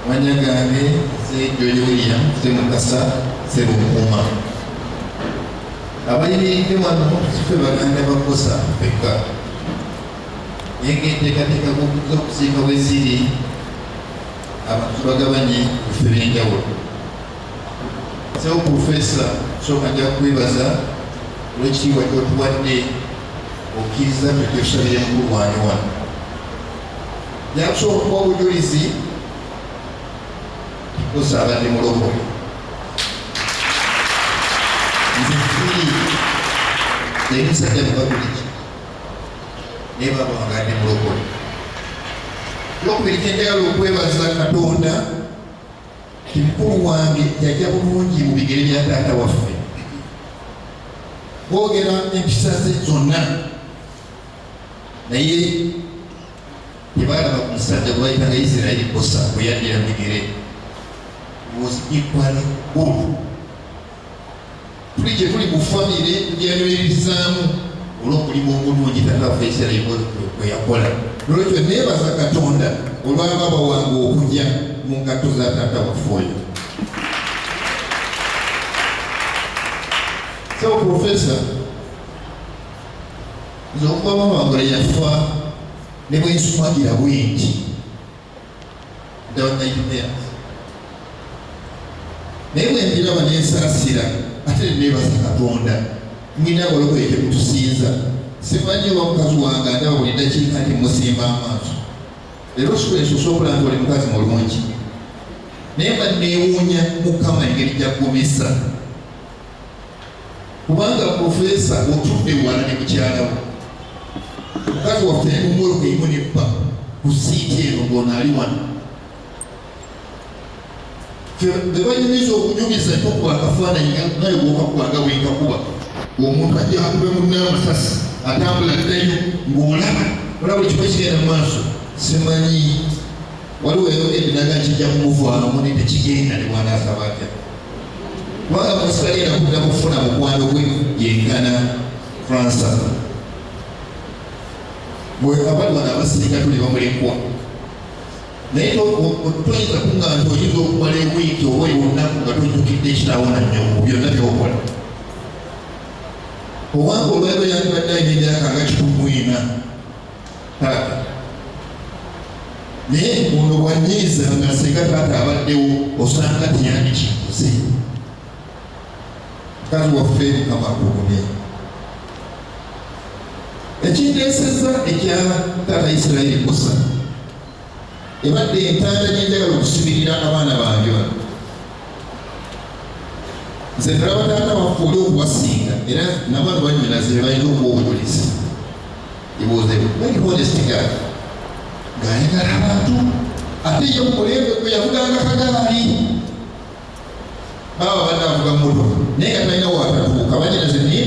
Wanyagange Jojo William Semukasa Serukuma abayimiridde wano sife baganda bakosa fekka yengeteekateeka okuziika bwe ziri abantu bagabanye bife byenjawulo. Sewo Profesa sooka nja kwebaza olw'ekitiibwa ky'otuwadde okkiriza twetusabire mukulu wange wano. Jakusobola okuba obujulizi kosa abadde mulokole. Nze emisajja mubabuliki naye baba wange adde mulokole. Olwokubiri kyenjagala okwebaza Katonda ti mukulu wange yajja bulungi mu bigere bya taata waffe. Boogera empisa ze zonna naye tebaalaba ku musajja gwe bayitanga Isirairi Kosa bwe yaddira mu bigere. Was equally good. Tuli gye tuli mu famire tujanyweririzaamu olw'omulimu omulungi taata waffe Isirairi gwe yakola. Nolwekyo neebaza Katonda olwa baba wange okujja mu ngatto za taata waffe oyo. So Profesa, nze okuba mama wange yafa ne bwe nsumagira bwingi ndawa nightmares. Naye bwe mbiraba ne nsaasira ate neebaza Katonda mwina abalokole temutusinza. Simanyi oba mukazi wange andaba buli ddakiika nti musimba amaaso. Leero sikulensosa okulaba nti oli mukazi mulungi. Naye mba neewuunya Mukama engeri gy'aggumisa. Kubanga Profesa otudde wala ne mukyala we. Mukazi waffe ne mumwoloka emu nebba ku siiti eno ng'ono ali wano. Bwe banyumiza okunyumiza tokuba akafaananyi naye bw'okakubanga bwenkakuba. Omuntu ajja akube munne amasasi atambula ddayo ng'olaba olaba buli kiba kigenda mu maaso. Simanyi waliwo ebinaga kijja kumuvaamu ne tekigenda ne bw'anaasaba atya. Kubanga musikalira kudda kufuna mukwano gwe yenkana Fransa. Bwe abali bano abasirika tuli bamulekwa. Naye toyinza kuŋŋamba nti oyinza okumala ewiiki oba olunaku nga tojjukidde ekitaawona nnyo mu byonna by'okola. Owange olwaliro yandibadde alina emyaka nga 14 taata. Naye ono bw'annyiiza nga singa taata abaddewo osanga teyandikikuze. Mukazi waffe Mukama akugumye. Ekinteesezza ekya taata Isirairi Kosa ebadde entanda gyenjagala okusibirira abaana bange bano. Nze ndalaba taata waffe oli okubasinga era nabano bannyinaze balina okuba obujulizi. He was a very honest guy. Ng'ayagala abantu ate ye mulembe gwe yavuganga kagaali. Baba badde avuga mmotoka naye nga talina watatuuka bannyinaze naye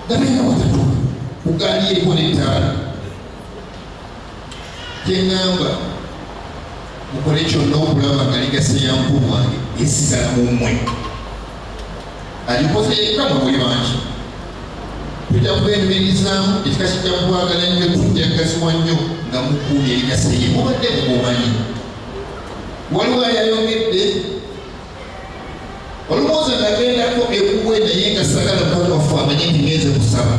nga talina watatuuka ku gaali eriko n'ettaala. Kyeŋŋamba mukole kyonna okulaba nga ligase ya mukulu wange esigala mu mmwe. Alikoze yekka mwe muli bangi. Tujja kubeenyumirizaamu ekika kijja kukwagala nnyo tujja kugasiwa nnyo nga mukuumye erigase ye mubadde mugomanyi. Waliwo ayayongedde olumooza nagendako ekuwe naye nga sagala mukazi waffe amanye nti ngenze kusaba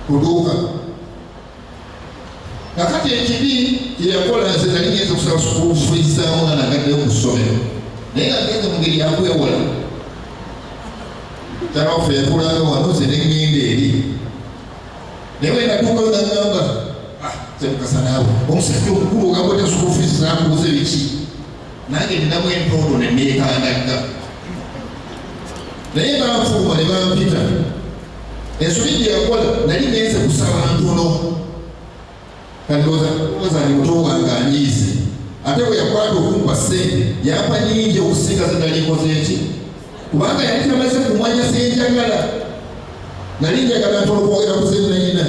kuduuka. Kakati ekibi kyeyakola nze nali ngenze kusaba school fees nga nagaddeyo ku ssomero naye nga ngenze mu ngeri yakwewola. Taata waffe yatulanga wano nze ne ŋŋenda eri naye bwe natuukayo naŋŋamba Semukasa naawe omusajja omukulu ogamba otya school fees nakubuze biki. Nange ninamu entondo ne neekandagga naye banfuluma ne bampita. Ensobi gye yakola nali ngenze kusaba ntono. Kandowooza ndi muto wange anyiize ate bwe yakwata okumpa ssente yampa nnyingi okusinga ze nali nkoze eki. Kubanga yali tamaze kumanya senjagala. Nali njagala ntono kwogera ku ze nayina.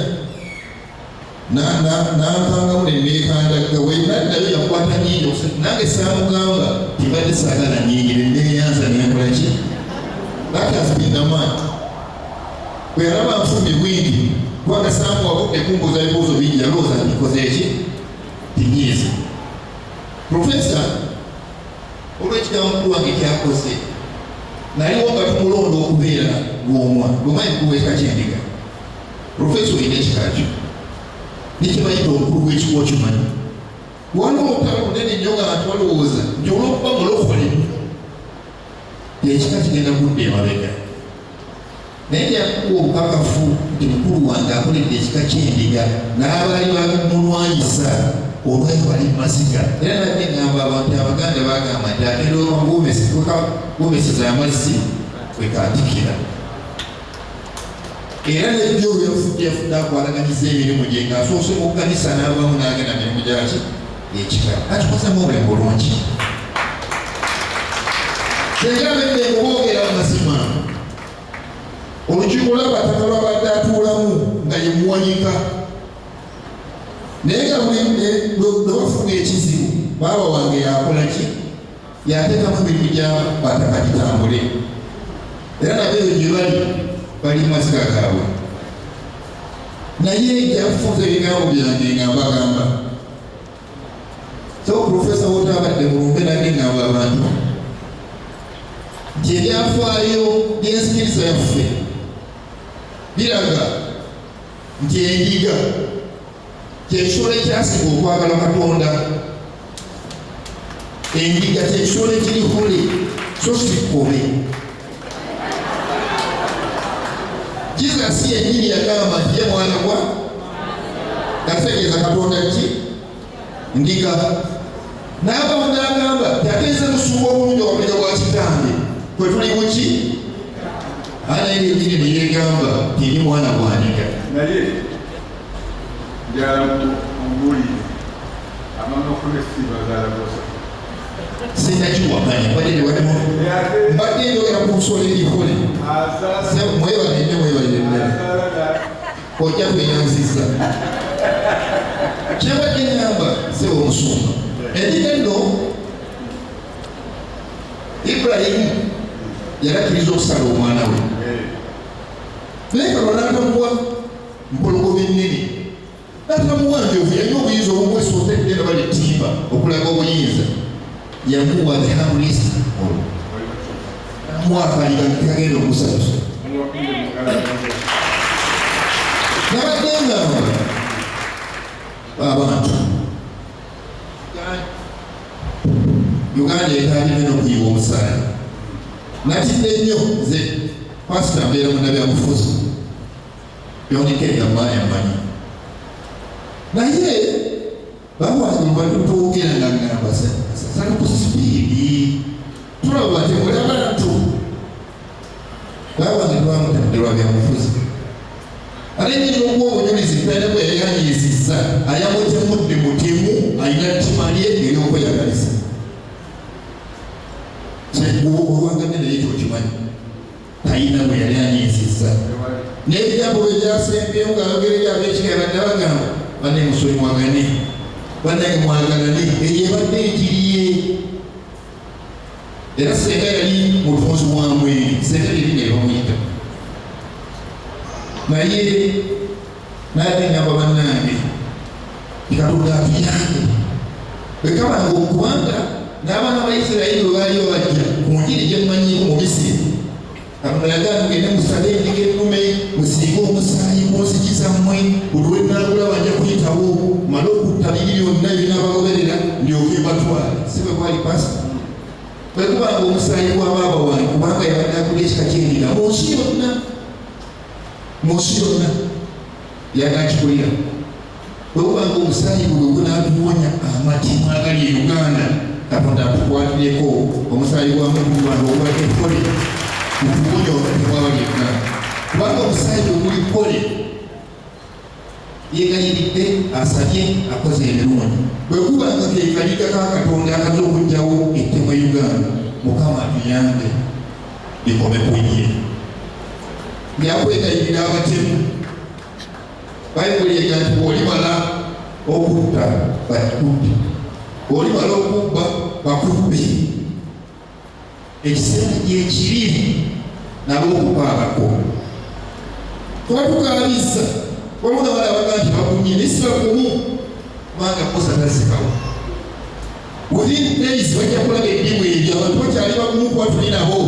N'ampangamu ne neekandagga wenaddayo yakwata nnyingi okusinga nange saamugamba tibadde saagala nnyingi ne neeyanza nenkola ki. That has been the man. Bwe yalaba nfumye bwingi kubanga saamuwabudde kumbuuza ebibuuzo bingi yalowooza ndikoze eki tinyiize. Profesa olw'ekigambo mukulu wange kyakoze naliwo nga tumulondo okubeera lw'omwa lwomanyi mukulu w'ekika ky'endiga. Profesa olina ekika kyo nikibayita omukulu w'ekika okimanyi. Waliwo olutalo lunene nnyo ng'abantu balowooza nti olw'okuba mulokole ekika kigenda kudda emabega. Naye yakuwa obukakafu nti mukulu wange akoledde ekika ky'endiga n'abaali bamulwanyisa olwali bali mumasiga. Era nabadde ngamba abantu Abaganda bagamba nti agenda gomeseza amazzi kwekatikira. Era nebyo yafudde akwalaganiza emirimu gye ng'asoose mu kkanisa n'abamu n'agenda mirimu gyaki ekika. Atukozamu obulemu bulungi. Singa bende okuboogera amazima olukiiko lw'abataka lwabadde atuulamu nga ye muwanika. Naye nga lwebafuna ekizibu baaba wange yakola ki? Yateekamu emirimu gy'abataka gitambule. Era nabeeyo gye bali mumasiga gaabwe. Naye yafunza ebigambo byange nga mbagamba. So Profesa wotabadde mulumbe nabye ngamba abantu nti ebyafaayo by'ensikiriza yaffe biraga nti endiga kyekisolo ekyasinga okwagala Katonda. Endiga kyekisolo ekiri hole so si kkobe. Jesus yennyini yagamba nti ye mwana gwa yategeeza Katonda ki ndiga. N'abamu n'agamba yateeze musumba omulungi obuliro bwa kitange kwe tuli buki. Naye yennyini ne yeegamba nti ndi mwana gwa ndiga. Naye njala mugulire amama okulesiba zalagosa sinnakiwakanya badde walimu mbadde njogera ku nsolo erihole mwebalenne ddala ojja kweyanziza kyebadde ngamba seba omusumba endiga nno Ibulayimu yalakkiriza okusala omwana we naye Katonda n'atamuwa mpologoma ennene n'atamuwa njovu yalina obuyinza obumwesa otedde nga bali ttimba okulaga obuyinza. Yamuwa the harmless mwakaliga kagenda okusatusa nabadde ngamba abantu Uganda etandime n'okuyiwa omusaayi. Natidde nnyo nze pasita mbeera munnabyabufuzi byonikeega yamanyi. Naye bawange mubatutuukera nga ngamba sali ku sipiidi tulaba nti muli abantu bawange twamutadde lwa byabufuzi. Ate nyina okuwa obunyulizi mpenda bwe yayanyiizizza ayamutemudde mutemu alina ttima lye ery'okweyagaliza. Owangadde naye kyokimanyi talina bwe yali anyiizizza. N'ebigambo bwe byasembeyo ng'ayogera eri ab'ekika badde bagamba banne musoli mwagane bannange mwagalane eyo ebadde enjiri ye. Era senga yali mutunzi wa mweri senga lyerinnya lyebamuyita. Naye naye ngamba bannange Katonda atuyange bwe kabanga okubanga n'abaana ba Isirayiri bwe baali babajja ku njiri gye mmanyiiko mu Misiri. Katonda yagamba mugende musale endiga ennume musiige omusaayi ku nzigi zammwe buli lwe nnaagula bajja kuyitawo male okutta biri byonna ebinaabagoberera ndyoke mbatwale. Si bwe gwali pasita bwe kubanga omusaayi gwa baaba wange kubanga yabadde akulya ekika ky'endiga mu nsi yonna yagakikulira. Bwe kubanga omusaayi gwe gunaatuwonya amatimu agali e Uganda Katonda atukwatireko omusaayi gwa muntu wange obulwadde kkole mutuwonya obulwadde bw'abali e Uganda. Kubanga omusaayi gwe guli kkole yeegayiridde asabye akoze ebirungi. Bwe kubanga keekaliga ka Katonda akaza okugyawo ettemu e Uganda Mukama atuyambe likome ku ye. Byakwegayirira abatemu Bayibuli ega nti bw'olimala okutta bakubbe, bw'olimala okubba bakubbe. Ekiseera gyekiri nabo okupaabako. Twatukaabizza waliwo balabaga nti bakunye n'essiba kumu kubanga Musa tazikawo. within days bajja kulaga eddimu eryo abantu bakyali bagumu kuba tuli nabo.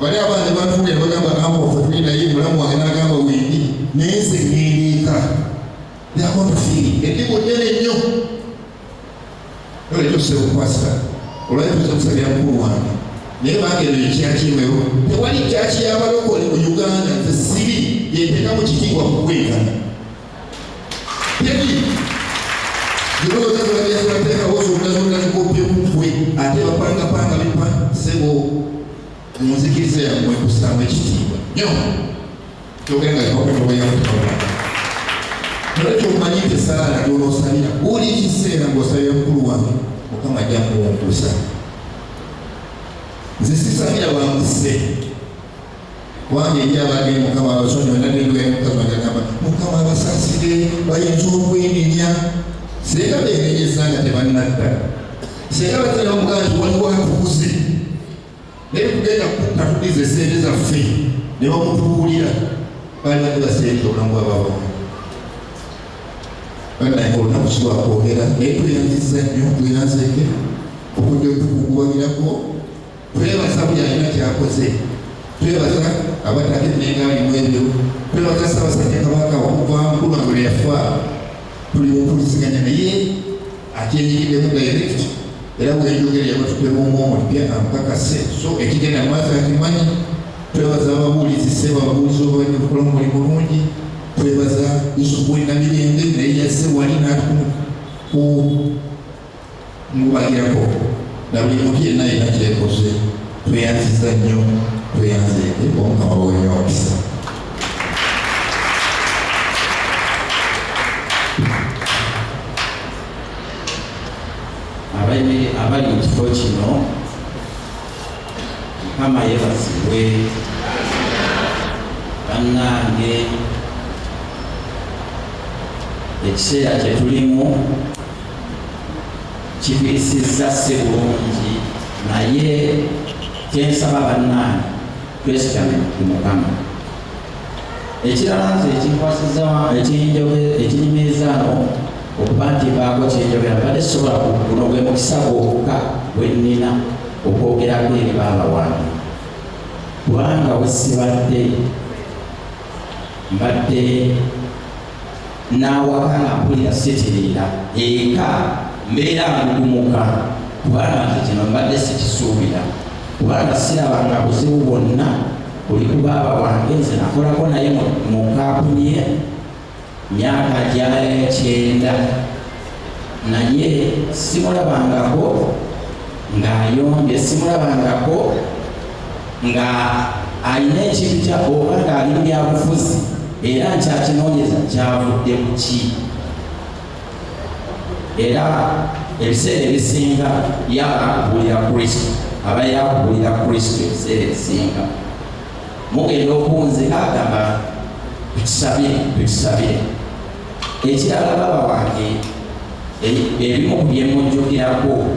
Bali abaana batuulira bagamba ampofe tuli naye mulamu wange n'agamba wendi naye nze ngendeeka yakontufiri eddimu nnene nnyo. Olwo ekyo sekukwasira olwali tuza kusabira mukulu wange naye bange ebyo ekyakimewo tewali kyaki y'abalokole mu Uganda nze siri yeteekamu kitiibwa kukwekana teri zirowooza zolabyazolateekawo zonazonazikopye kukwe ate bapangapanga bipa sebo muzikiriza yammwe kusaamu ekitiibwa nyo kyogera nga kaoketoboyamutawala nolwekyo omanyi nti esaala gy'onoosabira buli kiseera ng'osabira mukulu wange Mukama ajja kuwunguza. Nze sisabira bamuse wange eri abadde Mukama abasonyiwe naddendwe mukazi wange agamba Mukama abasaasire bayinza okwenenya singa beenenyeza nga tebannadda singa batera omugamba nti waliwo atukuze naye tugenda katudiza esente zaffe ne bamutubuulira baali badde baseereza obulamu bw'ababamu banaye olunaku kiwakwogera naye tweyanziza nnyo tweyanzeeke okujja otukugubagirako twebaza buli alina kyakoze twebaza abatake nengaalimu ebyo twebaza Ssaabasajja Kabaka okuva mukulu wange lwe yafa tuli mumpuliziganya naye atyenyigiddemu direct era bwenjogera yabatuddemu omwomo pya amukakase so ekigenda maaso akimanyi. Twebaza ababuulizi seba ababuulizi obadde okukola omulimu mulungi. Twebaza Yusufu Namirembe naye yazze wali n'atukubagirako na buli muntu yenna yenna kyekoze. Tweyanziza nnyo tweyanzeeke Omukama bwenyo omukisa. Abali mu kifo kino Mukama yeebazibwe bannange ekiseera kye tulimu kifiisizza si bulungi naye kyensaba bannange twesigame ku Mukama. Ekirala nze ekinkwasiza ekinyumirizaano okuba nti baako kyenjogera mbadde sobola guno gwe mukisa gwokka gwe nnina okwogerako eri baaba wange kubanga we sibadde mbadde n'awaka nga mpulira sitirira eka mbeera ngugumuka kubanga nti kino mbadde sikisuubira kubanga sirabanga buzibu bwonna buli ku baaba wange nze nakolako naye mu kampuni ye myaka gya 9 naye simulabangako ng'ayombye simulabangako nga alina ekintu kya oba ng'ali mu byabufuzi era nkyakinoonyeza kyavudde mu ki era ebiseera ebisinga yabakubuulira Kristo aba yakubuulira Kristo ebiseera ebisinga mugenda okunzika agamba tutusabire ekirala baba wange ebimu ku byemujjukirako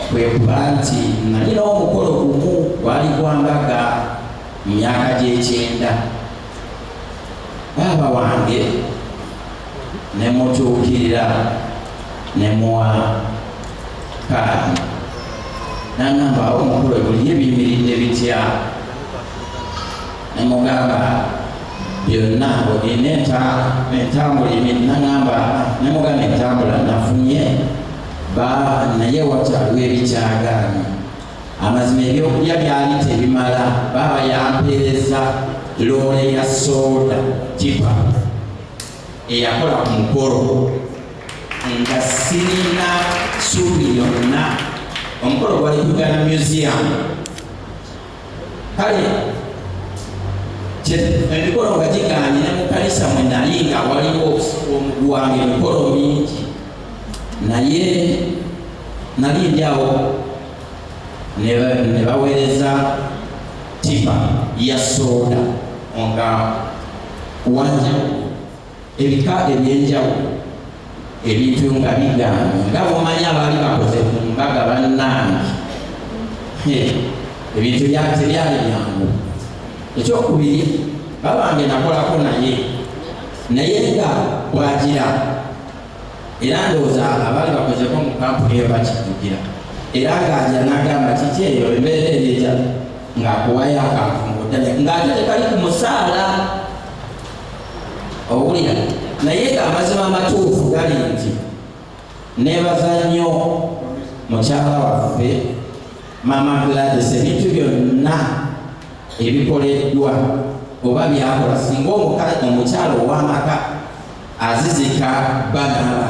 kwe kuba nti nalina omukolo gumu gwali gwambaga mu myaka gye9 baaba wange ne mutuukirira ne muwa kaadi n'agamba omukolo buli ebiyimiridde bitya ne mugamba byonna olina entambula n'agamba ne mugamba entambula nafunye naye wakyaliwo ebikyagaanyi amazima ebyokulya byali tebimala baaba yampeereza loole ya sooda tipa eyakola ku mukolo nga sirina suubi yonna omukolo gwali Uganda Museum kale emikolo nga gigaanye ne mu kanisa mwe nali nga waliwo omuguwange emikolo mingi naye nali ndyawo ne baweereza tipa ya sooda nga wanjawulo ebika ebyenjawulo ebintu nga bigaanye nga bomanyi abaali bakoze ku mbaga bannange ebintu tebyali byangu. Ekyokubiri babange nakolako naye nga bwagira era ndowooza abaali bakozeko kampuni eyo bakijjukira era ng'ajja n'agamba kiki eyo embeera ereeta ng'akuwayo akantu mu ddala ng'ate tekali ku musaala owulira naye ng'amazima amatuufu gali nti neebaza nnyo mukyala waffe Mama Gladys ebintu byonna ebikoleddwa oba byakola singa omukyala ow'amaka azizika bagamba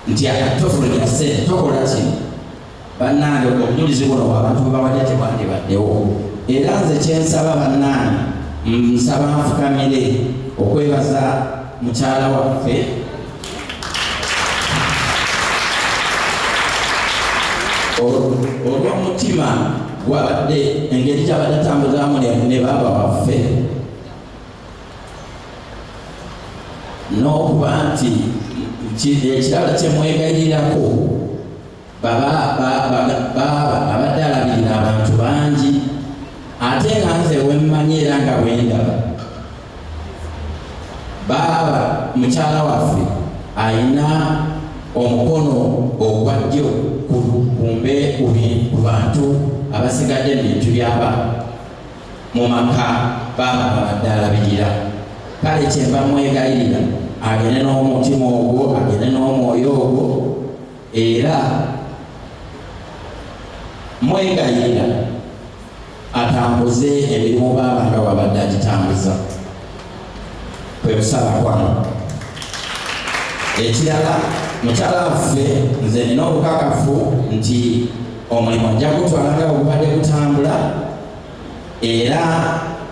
nti akatofulumya ssente tokola kino bannange obujulizi buno abantu bwebawadde tebwandibaddewo era nze kyensaba bannange nsaba nfukamire okwebaza mukyala waffe olw'omutima gwabadde engeri gyabadde atambuzaamu ne baaba waffe n'okuba nti ekirala kyemwegayirirako abadde alabirira abantu bangi ate nga nze wemmanyi era nga bwendaba baaba mukyala waffe ayina omukono ogwa ddyo ku bantu abasigadde ebintu byaba mu maka baaba babadde alabirira kale kyenva mwegayirira agende n'omutima ogwo agende n'omwoyo ogwo era mwegayirira atambuze emirimu baaba nga wabadde agitambuza kwe kusaba kwano. Ekirala mukyala waffe nze nina obukakafu nti omulimu ajja gutwala nga ogubadde gutambula era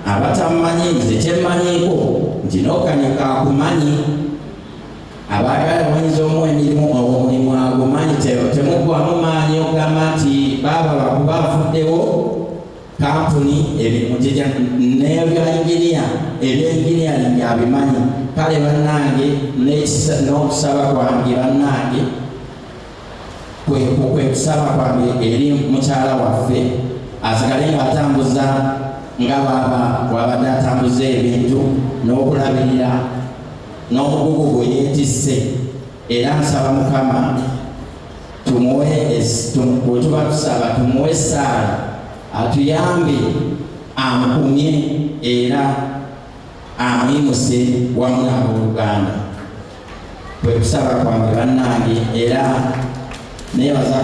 abatamumanyi nze kyemmanyiiko nti n'okanika akumanyi abaagala bayinza omuwa emirimu omulimu agumanyi temuggwamu maanyi okugamba nti baaba bakuba afuddewo kampuni emirimu gijja n'ebyenginiya ebyenginiyaling abimanyi kale bannange n'okusaba kwange bannange kwe kusaba kwange eri mukyala waffe asigale ng'atambuza nga baaba wabadde atambuza ebintu n'okulabirira n'omugugu gwe yeetisse era nsaba Mukama bwe tuba tusaba tumuwe essaala atuyambe amukumye era amuyimuse wamu n'abooluganda kwe kusaba kwange bannange era neebaza